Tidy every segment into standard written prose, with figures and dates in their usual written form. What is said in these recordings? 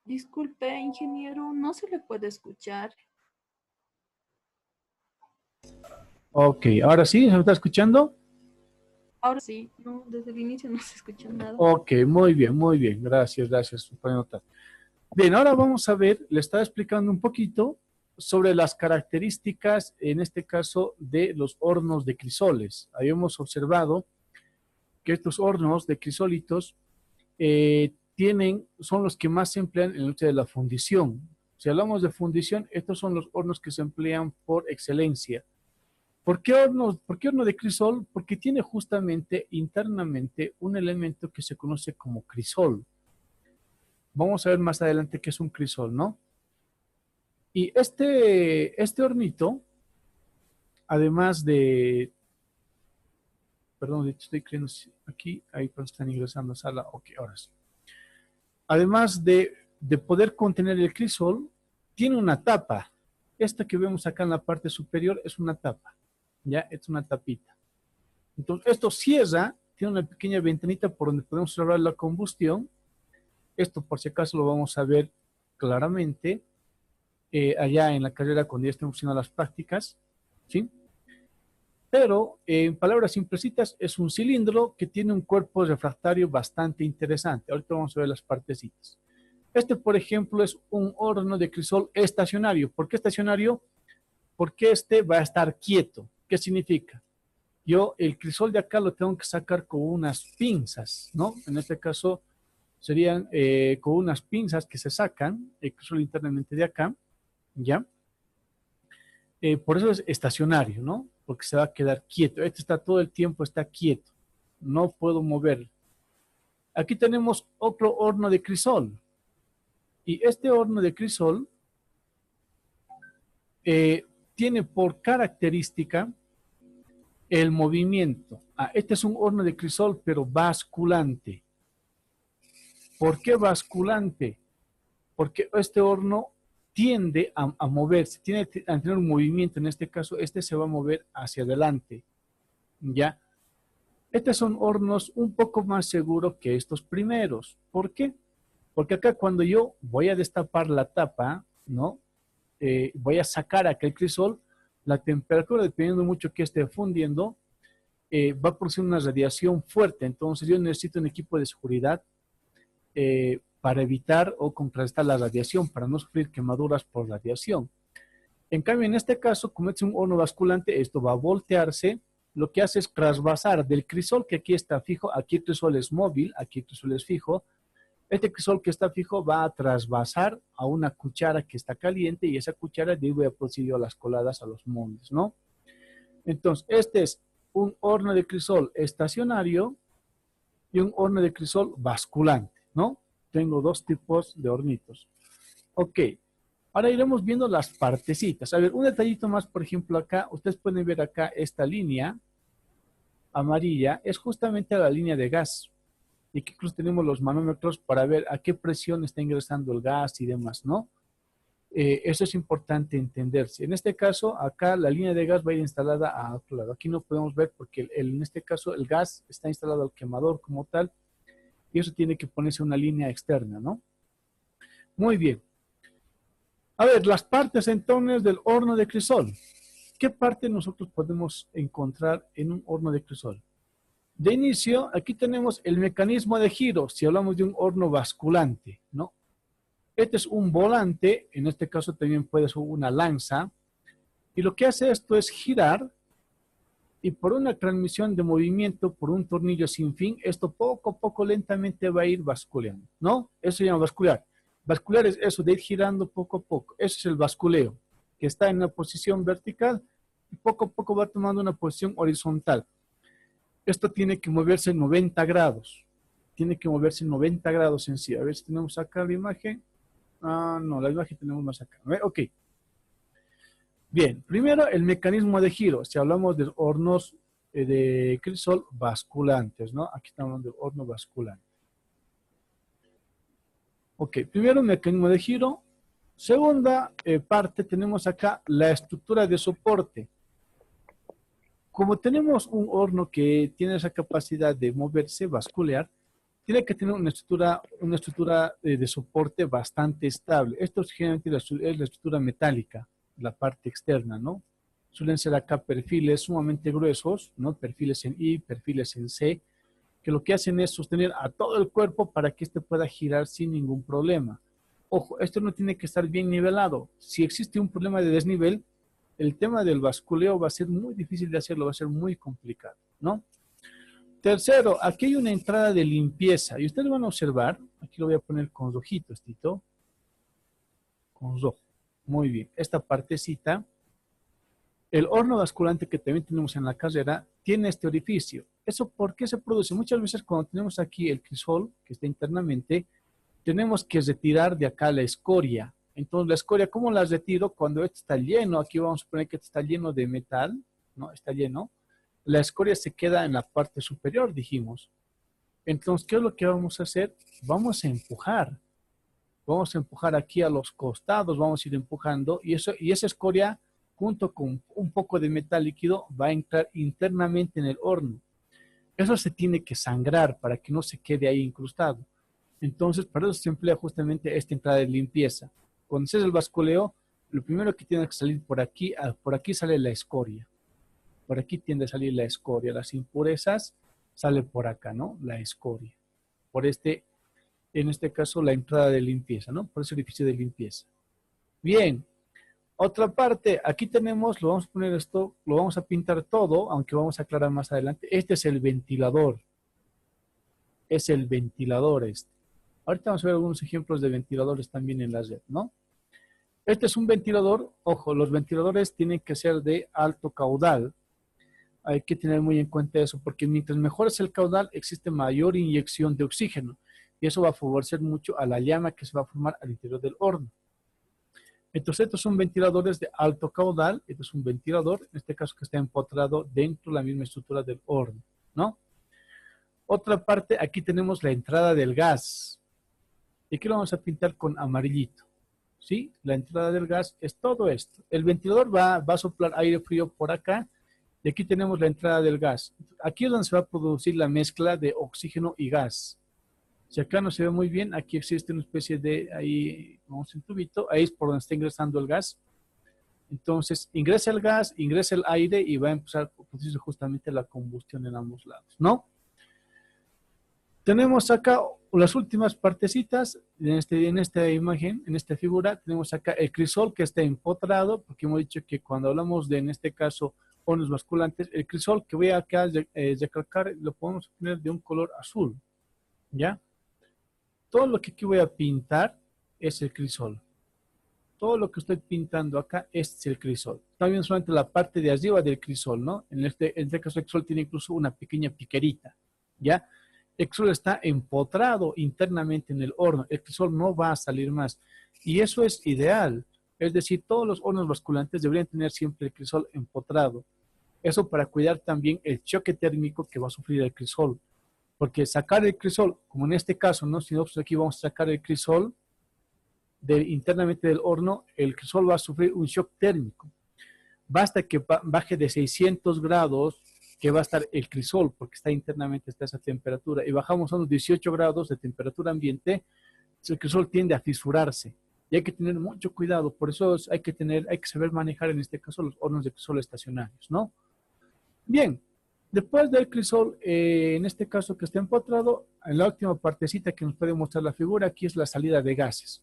Disculpe, ingeniero, no se le puede escuchar. Ok, ahora sí, ¿se está escuchando? Ahora sí, no, desde el inicio no se escucha nada. Ok, muy bien, gracias por anotar. Bien, ahora vamos a ver, le estaba explicando un poquito sobre las características, en este caso, de los hornos de crisoles. Habíamos observado que estos hornos de crisolitos son los que más se emplean en la industria de la fundición. Si hablamos de fundición, estos son los hornos que se emplean por excelencia. ¿Por qué horno de crisol? Porque tiene justamente internamente un elemento que se conoce como crisol. Vamos a ver más adelante qué es un crisol, ¿no? Y este hornito, además de, perdón, estoy creyendo aquí, ahí están ingresando a sala, ok, ahora sí. Además de poder contener el crisol, tiene una tapa. Esta que vemos acá en la parte superior es una tapa, ¿ya? Es una tapita. Entonces, esto cierra, tiene una pequeña ventanita por donde podemos observar la combustión. Esto, por si acaso, lo vamos a ver claramente allá en la carrera cuando ya estemos haciendo las prácticas, ¿sí? Pero, en palabras simplecitas, es un cilindro que tiene un cuerpo refractario bastante interesante. Ahorita vamos a ver las partecitas. Este, por ejemplo, es un horno de crisol estacionario. ¿Por qué estacionario? Porque este va a estar quieto. ¿Qué significa? Yo el crisol de acá lo tengo que sacar con unas pinzas, ¿no? En este caso serían con unas pinzas que se sacan el crisol internamente de acá, ¿ya? Por eso es estacionario, ¿no? Porque se va a quedar quieto. Este está todo el tiempo, está quieto. No puedo mover. Aquí tenemos otro horno de crisol. Y este horno de crisol tiene por característica el movimiento. Este es un horno de crisol, pero basculante. ¿Por qué basculante? Porque este horno tiende a moverse, tiene a tener un movimiento. En este caso, este se va a mover hacia adelante. ¿Ya? Estos son hornos un poco más seguros que estos primeros. ¿Por qué? Porque acá cuando yo voy a destapar la tapa, ¿no? Voy a sacar aquel crisol, la temperatura, dependiendo mucho que esté fundiendo, va a producir una radiación fuerte. Entonces yo necesito un equipo de seguridad para evitar o contrarrestar la radiación, para no sufrir quemaduras por radiación. En cambio, en este caso, como es un horno basculante, esto va a voltearse lo que hace es trasvasar del crisol que aquí está fijo, aquí el crisol es móvil, aquí el crisol es fijo. Este crisol que está fijo va a trasvasar a una cuchara que está caliente y esa cuchara de ahí voy a producir yo las coladas a los moldes, ¿no? Entonces, este es un horno de crisol estacionario y un horno de crisol basculante, ¿no? Tengo dos tipos de hornitos. Ok, ahora iremos viendo las partecitas. A ver, un detallito más, por ejemplo, acá, ustedes pueden ver acá esta línea amarilla, es justamente la línea de gas. Y que incluso tenemos los manómetros para ver a qué presión está ingresando el gas y demás, ¿no? Eso es importante entenderse. En este caso, acá la línea de gas va a ir instalada a otro lado. Aquí no podemos ver porque en este caso el gas está instalado al quemador como tal y eso tiene que ponerse una línea externa, ¿no? Muy bien. A ver, las partes entonces del horno de crisol. ¿Qué parte nosotros podemos encontrar en un horno de crisol? De inicio, aquí tenemos el mecanismo de giro, si hablamos de un horno basculante, ¿no? Este es un volante, en este caso también puede ser una lanza, y lo que hace esto es girar, y por una transmisión de movimiento, por un tornillo sin fin, esto poco a poco lentamente va a ir basculeando, ¿no? Eso se llama bascular. Bascular es eso, de ir girando poco a poco. Eso es el basculeo, que está en una posición vertical, y poco a poco va tomando una posición horizontal. Esto tiene que moverse 90 grados. Tiene que moverse 90 grados en sí. A ver si tenemos acá la imagen. Ah, no, la imagen tenemos más acá. Ok. Bien, primero el mecanismo de giro. Si hablamos de hornos de crisol basculantes, ¿no? Aquí estamos hablando de horno basculante. Ok, primero el mecanismo de giro. Segunda parte, tenemos acá la estructura de soporte. Como tenemos un horno que tiene esa capacidad de moverse, basculear, tiene que tener una estructura de soporte bastante estable. Esto es generalmente es la estructura metálica, la parte externa, ¿no? Suelen ser acá perfiles sumamente gruesos, ¿no? Perfiles en I, perfiles en C, que lo que hacen es sostener a todo el cuerpo para que éste pueda girar sin ningún problema. Ojo, esto no tiene que estar bien nivelado. Si existe un problema de desnivel, el tema del basculeo va a ser muy difícil de hacerlo, va a ser muy complicado, ¿no? Tercero, aquí hay una entrada de limpieza y ustedes van a observar, aquí lo voy a poner con rojitos, Tito, con rojo, muy bien, esta partecita, el horno basculante que también tenemos en la carrera tiene este orificio. ¿Eso por qué se produce? Muchas veces cuando tenemos aquí el crisol, que está internamente, tenemos que retirar de acá la escoria. Entonces, la escoria, ¿cómo la retiro? Cuando esto está lleno, aquí vamos a poner que está lleno de metal, ¿no? Está lleno. La escoria se queda en la parte superior, dijimos. Entonces, ¿qué es lo que vamos a hacer? Vamos a empujar. Vamos a empujar aquí a los costados, vamos a ir empujando. Y esa escoria, junto con un poco de metal líquido, va a entrar internamente en el horno. Eso se tiene que sangrar para que no se quede ahí incrustado. Entonces, para eso se emplea justamente esta entrada de limpieza. Cuando se hace el basculeo, lo primero que tiene que salir por aquí sale la escoria. Por aquí tiende a salir la escoria. Las impurezas sale por acá, ¿no? La escoria. Por en este caso, la entrada de limpieza, ¿no? Por ese orificio de limpieza. Bien. Otra parte, aquí tenemos, lo vamos a poner esto, lo vamos a pintar todo, aunque vamos a aclarar más adelante. Este es el ventilador. Es el ventilador este. Ahorita vamos a ver algunos ejemplos de ventiladores también en la red, ¿no? Este es un ventilador, ojo, los ventiladores tienen que ser de alto caudal. Hay que tener muy en cuenta eso, porque mientras mejor es el caudal, existe mayor inyección de oxígeno. Y eso va a favorecer mucho a la llama que se va a formar al interior del horno. Entonces, estos son ventiladores de alto caudal. Este es un ventilador, en este caso que está empotrado dentro de la misma estructura del horno, ¿no? Otra parte, aquí tenemos la entrada del gas. Y aquí lo vamos a pintar con amarillito. ¿Sí? La entrada del gas es todo esto. El ventilador va a soplar aire frío por acá. Y aquí tenemos la entrada del gas. Aquí es donde se va a producir la mezcla de oxígeno y gas. Si acá no se ve muy bien, aquí existe una especie de, ahí, vamos en tubito, ahí es por donde está ingresando el gas. Entonces, ingresa el gas, ingresa el aire y va a empezar a producirse justamente la combustión en ambos lados, ¿no? Tenemos acá las últimas partecitas en esta imagen, en esta figura, tenemos acá el crisol que está empotrado, porque hemos dicho que cuando hablamos de, en este caso, hornos basculantes. El crisol que voy acá a recalcar lo podemos poner de un color azul, ¿ya? Todo lo que aquí voy a pintar es el crisol. Todo lo que estoy pintando acá es el crisol. También solamente la parte de arriba del crisol, ¿no? En este caso el crisol tiene incluso una pequeña piquerita, ¿ya? El crisol está empotrado internamente en el horno. El crisol no va a salir más. Y eso es ideal. Es decir, todos los hornos basculantes deberían tener siempre el crisol empotrado. Eso para cuidar también el choque térmico que va a sufrir el crisol. Porque sacar el crisol, como en este caso, ¿no? Si nosotros aquí vamos a sacar el crisol internamente del horno, el crisol va a sufrir un shock térmico. Basta que baje de 600 grados, que va a estar el crisol, porque está internamente a esa temperatura, y bajamos a unos 18 grados de temperatura ambiente, el crisol tiende a fisurarse. Y hay que tener mucho cuidado, por eso hay que saber manejar en este caso los hornos de crisol estacionarios, ¿no? Bien, después del crisol, en este caso que está empotrado, en la última partecita que nos puede mostrar la figura, aquí es la salida de gases.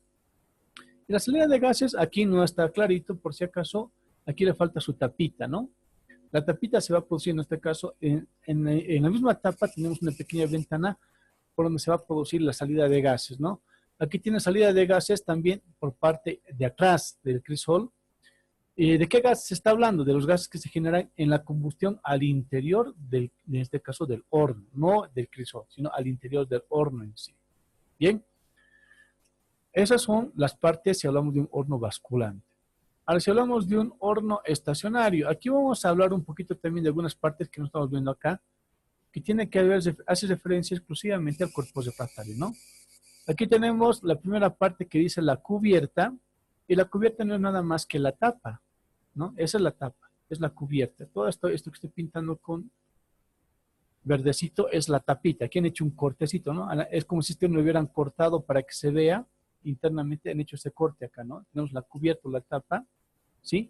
Y la salida de gases aquí no está clarito, por si acaso, aquí le falta su tapita, ¿no? La tapita se va a producir en este caso, en la misma tapa tenemos una pequeña ventana por donde se va a producir la salida de gases, ¿no? Aquí tiene salida de gases también por parte de atrás del crisol. ¿De qué gas se está hablando? De los gases que se generan en la combustión al interior, en este caso del horno, no del crisol, sino al interior del horno en sí. Bien, esas son las partes si hablamos de un horno basculante. Ahora, si hablamos de un horno estacionario, aquí vamos a hablar un poquito también de algunas partes que no estamos viendo acá, que tiene que ver, hace referencia exclusivamente al cuerpo refractario, ¿no? Aquí tenemos la primera parte que dice la cubierta, y la cubierta no es nada más que la tapa, ¿no? Esa es la tapa, es la cubierta. Todo esto que estoy pintando con verdecito es la tapita. Aquí han hecho un cortecito, ¿no? Es como si lo hubieran cortado para que se vea. Internamente han hecho ese corte acá, ¿no? Tenemos la cubierta, la tapa, ¿sí?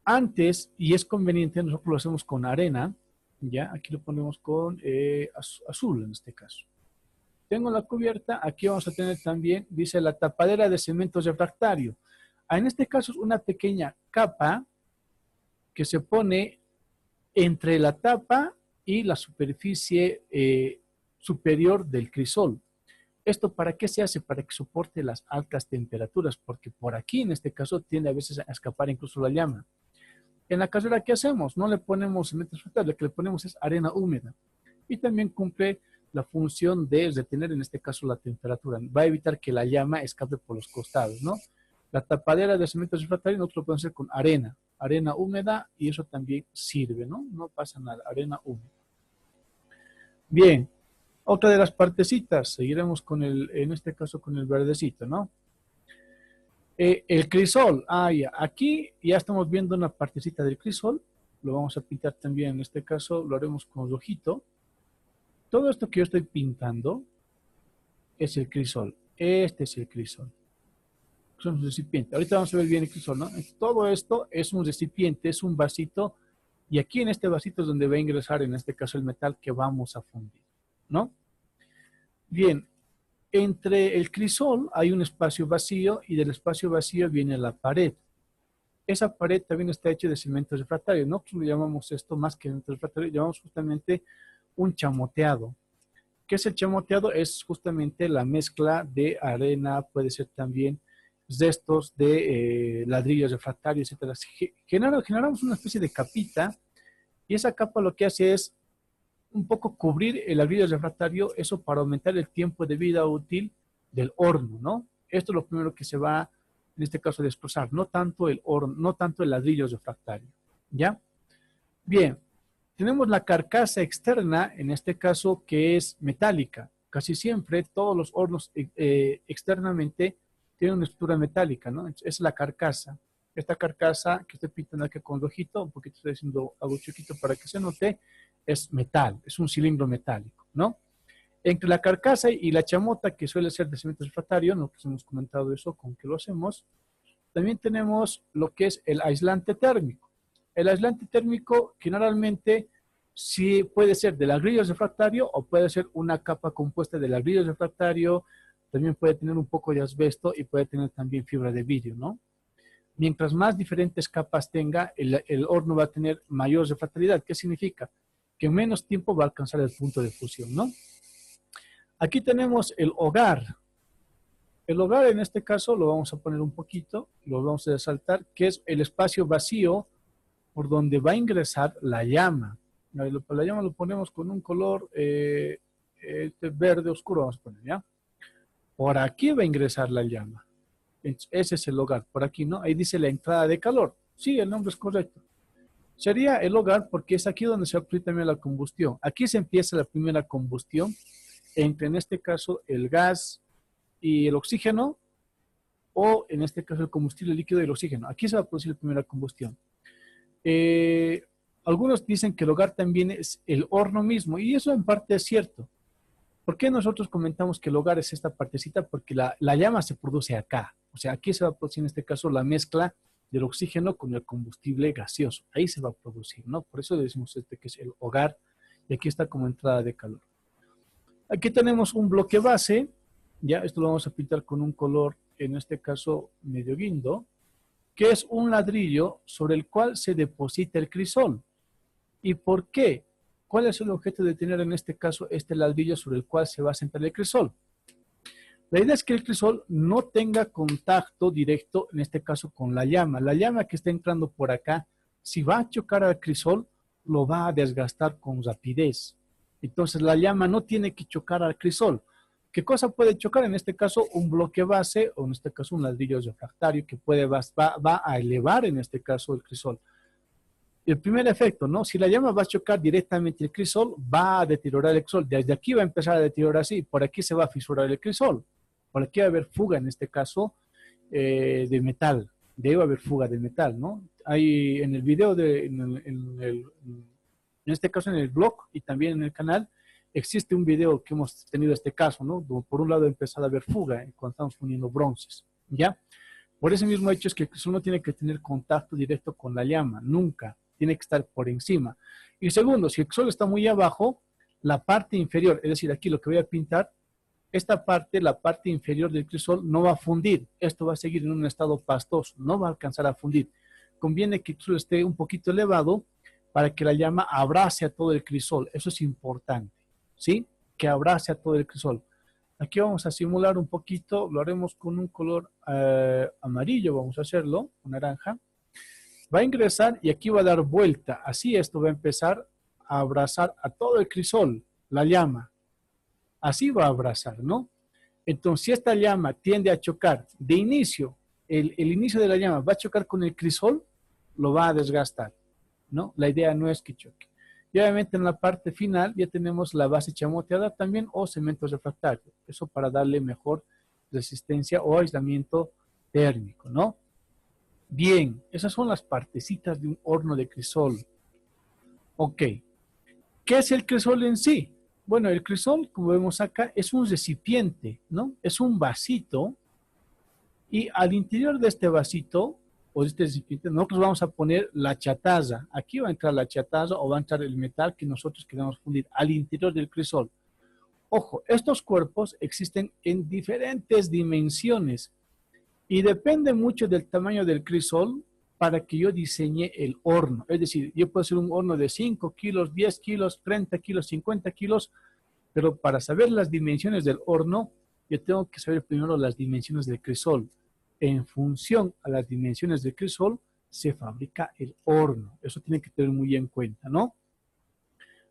Antes, y es conveniente, nosotros lo hacemos con arena, ¿ya? Aquí lo ponemos con azul en este caso. Tengo la cubierta, aquí vamos a tener también, dice la tapadera de cemento refractario. En este caso es una pequeña capa que se pone entre la tapa y la superficie superior del crisol. ¿Esto para qué se hace? Para que soporte las altas temperaturas, porque por aquí en este caso tiende a veces a escapar incluso la llama. En la casera, ¿qué hacemos? No le ponemos cemento refractario, lo que le ponemos es arena húmeda. Y también cumple la función de retener en este caso la temperatura. Va a evitar que la llama escape por los costados, ¿no? La tapadera de cemento refractario nosotros lo podemos hacer con arena húmeda, y eso también sirve, ¿no? No pasa nada, arena húmeda. Bien, otra de las partecitas, seguiremos con en este caso con el verdecito, ¿no? El crisol, ya. Aquí ya estamos viendo una partecita del crisol, lo vamos a pintar también, en este caso lo haremos con rojito. Todo esto que yo estoy pintando es el crisol, este es el crisol. Son un recipiente. Ahorita vamos a ver bien el crisol, ¿no? Todo esto es un recipiente, es un vasito, y aquí en este vasito es donde va a ingresar, en este caso, el metal que vamos a fundir, ¿no? Bien, entre el crisol hay un espacio vacío, y del espacio vacío viene la pared. Esa pared también está hecha de cemento refractario. Nosotros le llamamos esto, más que cemento refractario, llamamos justamente un chamoteado. ¿Qué es el chamoteado? Es justamente la mezcla de arena, puede ser también restos de ladrillos refractarios, etcétera. Generamos una especie de capita, y esa capa lo que hace es un poco cubrir el ladrillo refractario, eso para aumentar el tiempo de vida útil del horno, ¿no? Esto es lo primero que se va, en este caso, a desplazar, no tanto el horno, no tanto el ladrillo refractario, ¿ya? Bien, tenemos la carcasa externa, en este caso, que es metálica. Casi siempre todos los hornos externamente tienen una estructura metálica, ¿no? Es la carcasa. Esta carcasa que estoy pintando aquí con rojito, un poquito estoy haciendo algo chiquito para que se note, es metal, es un cilindro metálico, ¿no? Entre la carcasa y la chamota, que suele ser de cemento refractario, nosotros hemos comentado eso, con que lo hacemos, también tenemos lo que es el aislante térmico. El aislante térmico generalmente sí puede ser de ladrillo refractario, o puede ser una capa compuesta de ladrillo refractario, también puede tener un poco de asbesto, y puede tener también fibra de vidrio, ¿no? Mientras más diferentes capas tenga, el horno va a tener mayor refractariedad. ¿Qué significa? Que en menos tiempo va a alcanzar el punto de fusión, ¿no? Aquí tenemos el hogar. El hogar en este caso lo vamos a poner un poquito, lo vamos a resaltar, que es el espacio vacío por donde va a ingresar la llama. La llama lo ponemos con un color este verde oscuro, vamos a poner, ¿ya? Por aquí va a ingresar la llama. Entonces, ese es el hogar. Por aquí, ¿no? Ahí dice la entrada de calor. Sí, el nombre es correcto. Sería el hogar porque es aquí donde se aplica también la combustión. Aquí se empieza la primera combustión entre, en este caso, el gas y el oxígeno, o en este caso el combustible líquido y el oxígeno. Aquí se va a producir la primera combustión. Algunos dicen que el hogar también es el horno mismo, y eso en parte es cierto. ¿Por qué nosotros comentamos que el hogar es esta partecita? Porque la llama se produce acá. O sea, aquí se va a producir en este caso la mezcla del oxígeno con el combustible gaseoso. Ahí se va a producir, ¿no? Por eso decimos que es el hogar, y aquí está como entrada de calor. Aquí tenemos un bloque base, ya esto lo vamos a pintar con un color, en este caso medio guindo, que es un ladrillo sobre el cual se deposita el crisol. ¿Y por qué? ¿Cuál es el objeto de tener en este caso este ladrillo sobre el cual se va a sentar el crisol? La idea es que el crisol no tenga contacto directo, en este caso, con la llama. La llama que está entrando por acá, si va a chocar al crisol, lo va a desgastar con rapidez. Entonces, la llama no tiene que chocar al crisol. ¿Qué cosa puede chocar? En este caso, un bloque base, o en este caso, un ladrillo refractario que va a elevar, en este caso, el crisol. El primer efecto, ¿no? Si la llama va a chocar directamente el crisol, va a deteriorar el crisol. Desde aquí va a empezar a deteriorar así. Por aquí se va a fisurar el crisol. Por aquí va a haber fuga, en este caso, de metal. De ahí va a haber fuga de metal, ¿no? Hay en el video, en este caso en el blog y también en el canal, existe un video que hemos tenido este caso, ¿no? Por un lado ha empezado a haber fuga cuando estamos poniendo bronces, ¿ya? Por ese mismo hecho es que el crisol no tiene que tener contacto directo con la llama, nunca. Tiene que estar por encima. Y segundo, si el crisol está muy abajo, la parte inferior, es decir, aquí lo que voy a pintar, esta parte, la parte inferior del crisol, no va a fundir. Esto va a seguir en un estado pastoso, no va a alcanzar a fundir. Conviene que el crisol esté un poquito elevado para que la llama abrace a todo el crisol. Eso es importante, ¿sí? Que abrace a todo el crisol. Aquí vamos a simular un poquito, lo haremos con un color amarillo, vamos a hacerlo, un naranja. Va a ingresar y aquí va a dar vuelta. Así esto va a empezar a abrazar a todo el crisol, la llama. Así va a abrazar, ¿no? Entonces, si esta llama tiende a chocar de inicio, el inicio de la llama va a chocar con el crisol, lo va a desgastar, ¿no? La idea no es que choque. Y obviamente en la parte final ya tenemos la base chamoteada también o cemento refractario. Eso para darle mejor resistencia o aislamiento térmico, ¿no? Bien, esas son las partecitas de un horno de crisol. Ok. ¿Qué es el crisol en sí? Bueno, el crisol, como vemos acá, es un recipiente, ¿no? Es un vasito y al interior de este vasito o de este recipiente nosotros vamos a poner la chatarra. Aquí va a entrar la chatarra o va a entrar el metal que nosotros queremos fundir al interior del crisol. Ojo, estos cuerpos existen en diferentes dimensiones y depende mucho del tamaño del crisol para que yo diseñe el horno. Es decir, yo puedo hacer un horno de 5 kilos, 10 kilos, 30 kilos, 50 kilos, pero para saber las dimensiones del horno, yo tengo que saber primero las dimensiones del crisol. En función a las dimensiones del crisol, se fabrica el horno. Eso tiene que tener muy en cuenta, ¿no?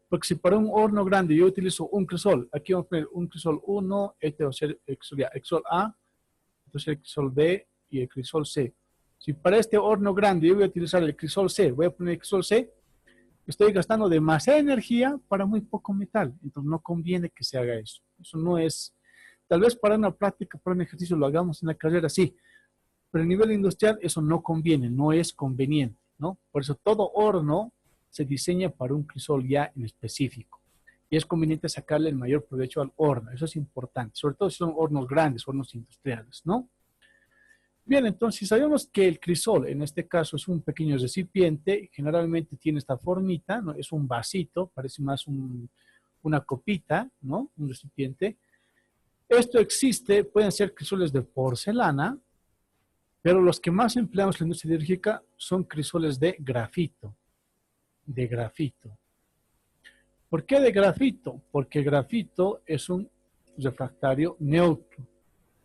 Porque si para un horno grande yo utilizo un crisol, aquí vamos a poner un crisol 1, este va a ser el crisol A, entonces el crisol B y el crisol C. Si para este horno grande yo voy a utilizar el crisol C, voy a poner el crisol C, estoy gastando demasiada energía para muy poco metal. Entonces no conviene que se haga eso. Eso no es, tal vez para una práctica, para un ejercicio lo hagamos en la carrera, sí. Pero a nivel industrial eso no conviene, no es conveniente, ¿no? Por eso todo horno se diseña para un crisol ya en específico. Y es conveniente sacarle el mayor provecho al horno. Eso es importante, sobre todo si son hornos grandes, hornos industriales, ¿no? Bien, entonces sabemos que el crisol, en este caso, es un pequeño recipiente, generalmente tiene esta formita, ¿no? Es un vasito, parece más una copita, ¿no? Un recipiente. Esto existe, pueden ser crisoles de porcelana, Pero los que más empleamos en la industria siderúrgica son crisoles de grafito. De grafito. ¿Por qué de grafito? Porque el grafito es un refractario neutro.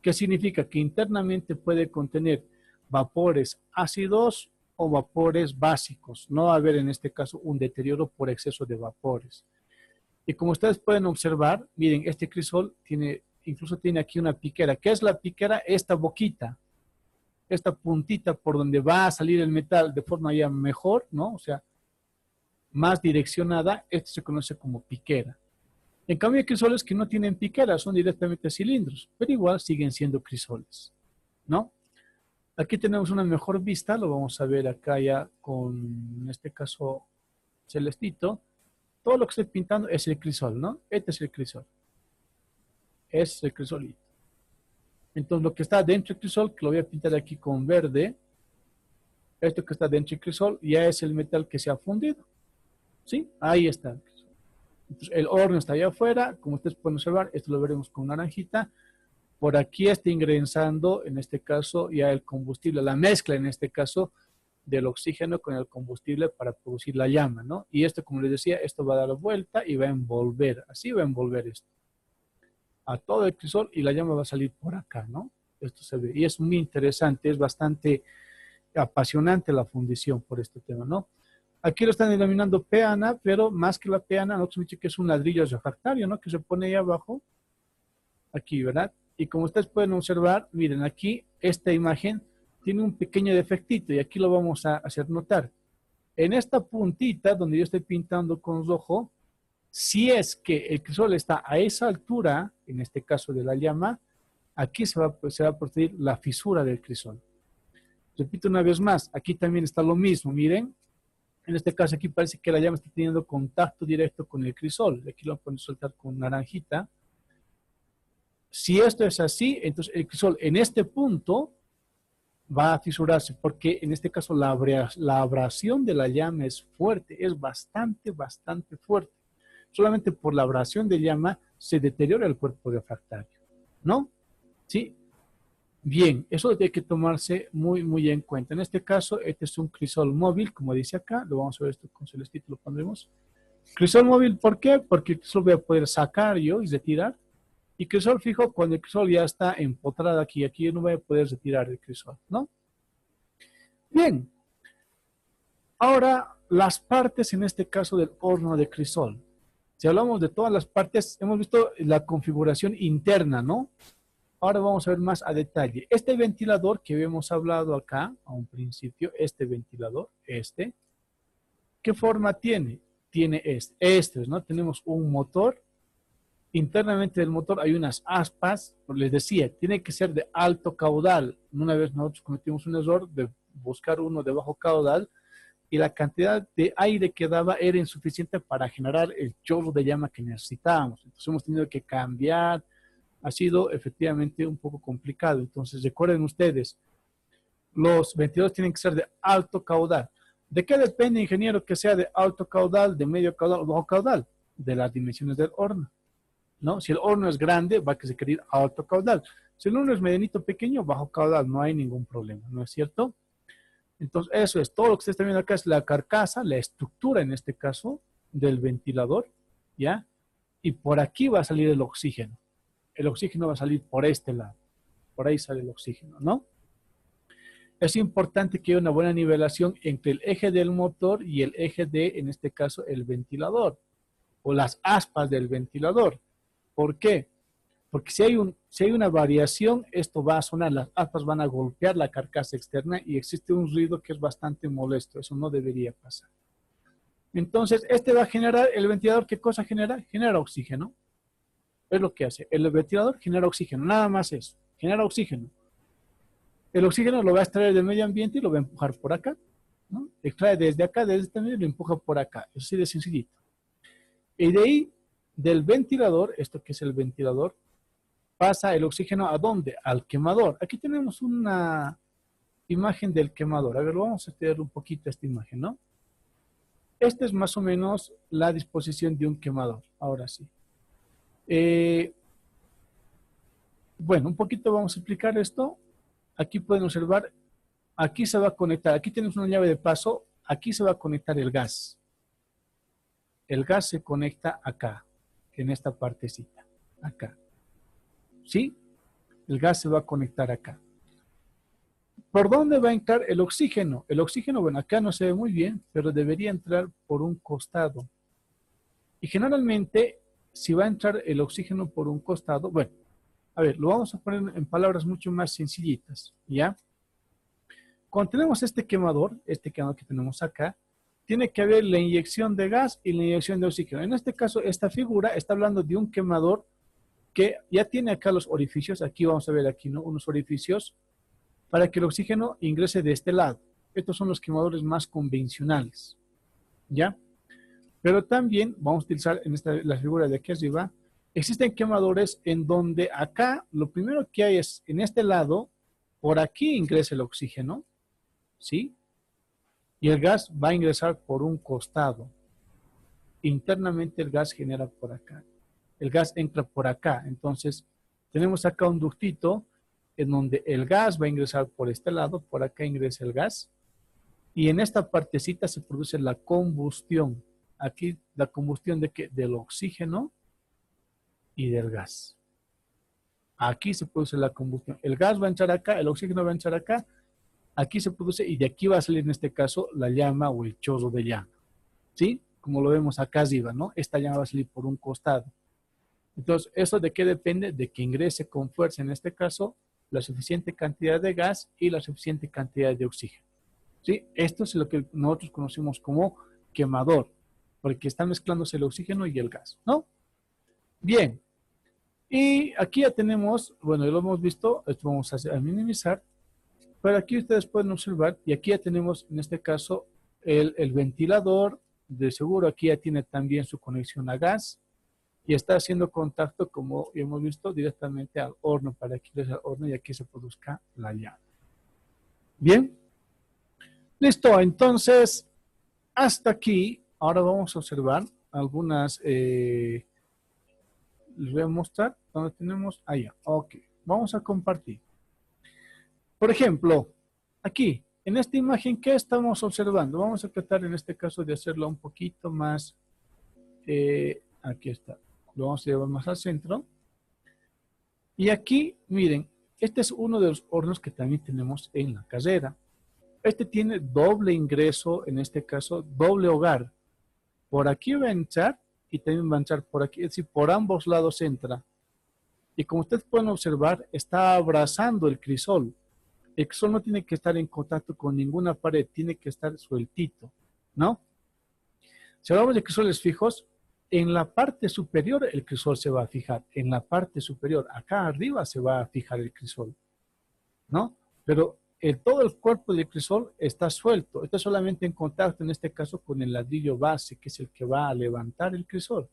¿Qué significa? Que internamente puede contener vapores ácidos o vapores básicos. No va a haber en este caso un deterioro por exceso de vapores. Y como ustedes pueden observar, miren, este crisol incluso tiene aquí una piquera. ¿Qué es la piquera? Esta boquita, esta puntita por donde va a salir el metal de forma ya mejor, ¿no? O sea, más direccionada, esto se conoce como piquera. En cambio, hay crisoles que no tienen piquera, son directamente cilindros, pero igual siguen siendo crisoles, ¿no? Aquí tenemos una mejor vista, lo vamos a ver acá ya con, en este caso, celestito. Todo lo que estoy pintando es el crisol, ¿no? Este es el crisol. Es el crisolito. Entonces, lo que está dentro del crisol, que lo voy a pintar aquí con verde, esto que está dentro del crisol ya es el metal que se ha fundido. ¿Sí? Ahí está. Entonces, el horno está allá afuera. Como ustedes pueden observar, esto lo veremos con naranjita. Por aquí está ingresando, en este caso, ya el combustible, la mezcla, en este caso, del oxígeno con el combustible para producir la llama, ¿no? Y esto, como les decía, esto va a dar la vuelta y va a envolver, así va a envolver esto, a todo el crisol y la llama va a salir por acá, ¿no? Esto se ve, y es muy interesante, es bastante apasionante la fundición por este tema, ¿no? Aquí lo están denominando peana, pero más que la peana, nosotros hemos dicho que es un ladrillo refractario, ¿no? Que se pone ahí abajo, aquí, ¿verdad? Y como ustedes pueden observar, miren, aquí esta imagen tiene un pequeño defectito y aquí lo vamos a hacer notar. En esta puntita donde yo estoy pintando con rojo, si es que el crisol está a esa altura, en este caso de la llama, aquí se va a producir la fisura del crisol. Repito una vez más, aquí también está lo mismo, miren. En este caso aquí parece que la llama está teniendo contacto directo con el crisol. Aquí lo pueden soltar con naranjita. Si esto es así, entonces el crisol en este punto va a fisurarse, porque en este caso la abrasión de la llama es fuerte, es bastante fuerte. Solamente por la abrasión de llama se deteriora el cuerpo refractario, ¿no? ¿Sí? Bien, eso tiene que tomarse muy en cuenta. En este caso, este es un crisol móvil, como dice acá, lo vamos a ver esto con celestito, lo pondremos. Crisol móvil, ¿por qué? Porque el crisol voy a poder sacar yo y retirar. Y crisol fijo, cuando el crisol ya está empotrado aquí yo no voy a poder retirar el crisol, ¿no? Bien. Ahora, las partes en este caso del horno de crisol. Si hablamos de todas las partes, hemos visto la configuración interna, ¿no? Ahora vamos a ver más a detalle. Este ventilador que habíamos hablado acá, a un principio, este ventilador, ¿qué forma tiene? Tiene ¿no? Tenemos un motor. Internamente del motor hay unas aspas, les decía, tiene que ser de alto caudal. Una vez nosotros cometimos un error de buscar uno de bajo caudal y la cantidad de aire que daba era insuficiente para generar el chorro de llama que necesitábamos. Entonces hemos tenido que cambiar. Ha sido efectivamente un poco complicado. Entonces recuerden ustedes, los ventiladores tienen que ser de alto caudal. ¿De qué depende, ingeniero, que sea de alto caudal, de medio caudal o bajo caudal? De las dimensiones del horno, ¿no? Si el horno es grande, va a requerir alto caudal. Si el horno es medianito, pequeño, bajo caudal, no hay ningún problema, ¿no es cierto? Entonces, eso es. Todo lo que ustedes están viendo acá es la carcasa, la estructura, en este caso, del ventilador, ¿ya? Y por aquí va a salir el oxígeno. El oxígeno va a salir por este lado. Por ahí sale el oxígeno, ¿no? Es importante que haya una buena nivelación entre el eje del motor y el eje de, en este caso, el ventilador o las aspas del ventilador. ¿Por qué? Porque si hay una variación, esto va a sonar, las aspas van a golpear la carcasa externa y existe un ruido que es bastante molesto. Eso no debería pasar. Entonces, este va a generar, el ventilador, ¿qué cosa genera? Genera oxígeno. Es lo que hace. El ventilador genera oxígeno, nada más eso. Genera oxígeno. El oxígeno lo va a extraer del medio ambiente y lo va a empujar por acá, ¿no? Extrae desde acá, desde este medio y lo empuja por acá. Eso sí de sencillito. Y de ahí, del ventilador, esto que es el ventilador, pasa el oxígeno ¿a dónde? Al quemador. Aquí tenemos una imagen del quemador. A ver, vamos a estudiar un poquito esta imagen, ¿no? Esta es más o menos la disposición de un quemador. Ahora sí. Bueno, un poquito vamos a explicar esto. Aquí pueden observar aquí se va a conectar, aquí tenemos una llave de paso, aquí se va a conectar el gas. El gas se conecta acá, en esta partecita, acá. ¿Sí? El gas se va a conectar acá. ¿Por dónde va a entrar el oxígeno? El oxígeno, bueno, acá no se ve muy bien, pero debería entrar por un costado. Y generalmente, si va a entrar el oxígeno por un costado, bueno, a ver, lo vamos a poner en palabras mucho más sencillitas, ¿ya? Cuando tenemos este quemador que tenemos acá, tiene que haber la inyección de gas y la inyección de oxígeno. En este caso, esta figura está hablando de un quemador que ya tiene acá los orificios. Aquí vamos a ver aquí, ¿no? Unos orificios para que el oxígeno ingrese de este lado. Estos son los quemadores más convencionales, ¿ya? Pero también vamos a utilizar en la figura de aquí arriba, existen quemadores en donde acá lo primero que hay es en este lado, por aquí ingresa el oxígeno, ¿sí? Y el gas va a ingresar por un costado. Internamente el gas genera por acá. El gas entra por acá. Entonces, tenemos acá un ductito en donde el gas va a ingresar por este lado, por acá ingresa el gas. Y en esta partecita se produce la combustión. Aquí la combustión de ¿qué? Del oxígeno y del gas. Aquí se produce la combustión. El gas va a entrar acá, el oxígeno va a entrar acá. Aquí se produce y de aquí va a salir en este caso la llama o el chorro de llama. ¿Sí? Como lo vemos acá arriba, ¿no? Esta llama va a salir por un costado. Entonces, ¿eso de qué depende? De que ingrese con fuerza, en este caso, la suficiente cantidad de gas y la suficiente cantidad de oxígeno. ¿Sí? Esto es lo que nosotros conocemos como quemador, porque está mezclándose el oxígeno y el gas, ¿no? Bien. Y aquí ya tenemos, bueno, ya lo hemos visto, esto vamos a minimizar, pero aquí ustedes pueden observar, y aquí ya tenemos, en este caso, el ventilador, de seguro aquí ya tiene también su conexión a gas, y está haciendo contacto, como hemos visto, directamente al horno, para que ingrese al horno y aquí se produzca la llama. Bien. Listo, entonces, hasta aquí, ahora vamos a observar algunas, les voy a mostrar donde tenemos, allá, ok, vamos a compartir. Por ejemplo, aquí, en esta imagen, ¿qué estamos observando? Vamos a tratar en este caso de hacerlo un poquito más, aquí está, lo vamos a llevar más al centro. Y aquí, miren, este es uno de los hornos que también tenemos en la carrera. Este tiene doble ingreso, en este caso, doble hogar. Por aquí va a entrar y también va a entrar por aquí, es decir, por ambos lados entra. Y como ustedes pueden observar, está abrazando el crisol. El crisol no tiene que estar en contacto con ninguna pared, tiene que estar sueltito, ¿no? Si hablamos de crisoles fijos, en la parte superior el crisol se va a fijar, en la parte superior, acá arriba se va a fijar el crisol, ¿no? Pero todo el cuerpo del crisol está suelto, está solamente en contacto, en este caso, con el ladrillo base, que es el que va a levantar el crisol.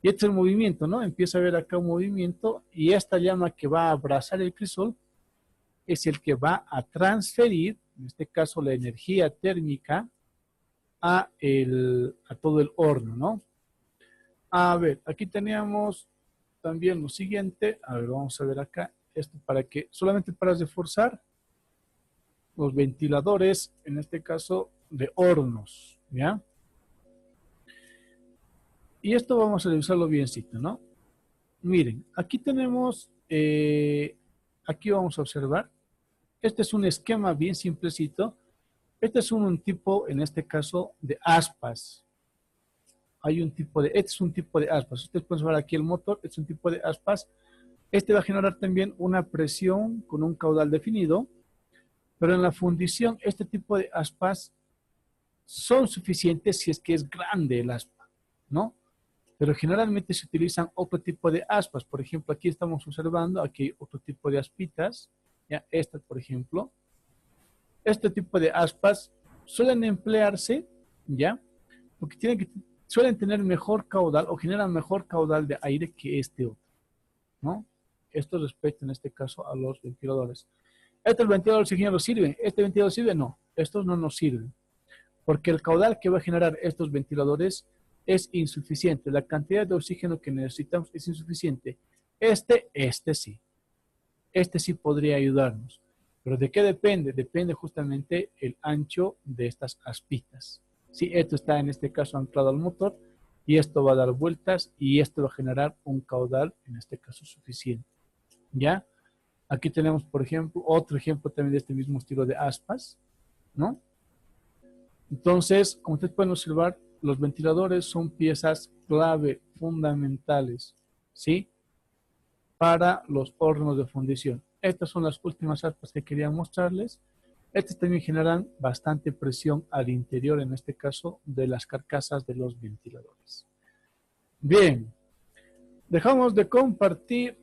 Y este es el movimiento, ¿no? Empieza a ver acá un movimiento y esta llama que va a abrazar el crisol es el que va a transferir, en este caso, la energía térmica a todo el horno, ¿no? A ver, aquí teníamos también lo siguiente. A ver, vamos a ver acá. Esto para que, solamente para reforzar los ventiladores, en este caso, de hornos, ¿ya? Y esto vamos a revisarlo biencito, ¿no? Miren, aquí tenemos, aquí vamos a observar. Este es un esquema bien simplecito. Este es un tipo, en este caso, de aspas. Hay un tipo de, este es un tipo de aspas. Ustedes pueden ver aquí el motor, es un tipo de aspas. Este va a generar también una presión con un caudal definido, pero en la fundición este tipo de aspas son suficientes si es que es grande el aspa, ¿no? Pero generalmente se utilizan otro tipo de aspas. Por ejemplo, aquí estamos observando, aquí hay otro tipo de aspitas, ya, esta por ejemplo. Este tipo de aspas suelen emplearse, ¿ya? Porque suelen tener mejor caudal o generan mejor caudal de aire que este otro, ¿no? Esto respecto en este caso a los ventiladores. ¿Este ventilador oxígeno sirve? ¿Este ventilador sirve? No, estos no nos sirven. Porque el caudal que va a generar estos ventiladores es insuficiente. La cantidad de oxígeno que necesitamos es insuficiente. Este sí. Este sí podría ayudarnos. ¿Pero de qué depende? Depende justamente el ancho de estas aspitas. Si esto está en este caso anclado al motor y esto va a dar vueltas y esto va a generar un caudal, en este caso suficiente. ¿Ya? Aquí tenemos, por ejemplo, otro ejemplo también de este mismo estilo de aspas, ¿no? Entonces, como ustedes pueden observar, los ventiladores son piezas clave, fundamentales, ¿sí? Para los hornos de fundición. Estas son las últimas aspas que quería mostrarles. Estas también generan bastante presión al interior, en este caso, de las carcasas de los ventiladores. Bien, dejamos de compartir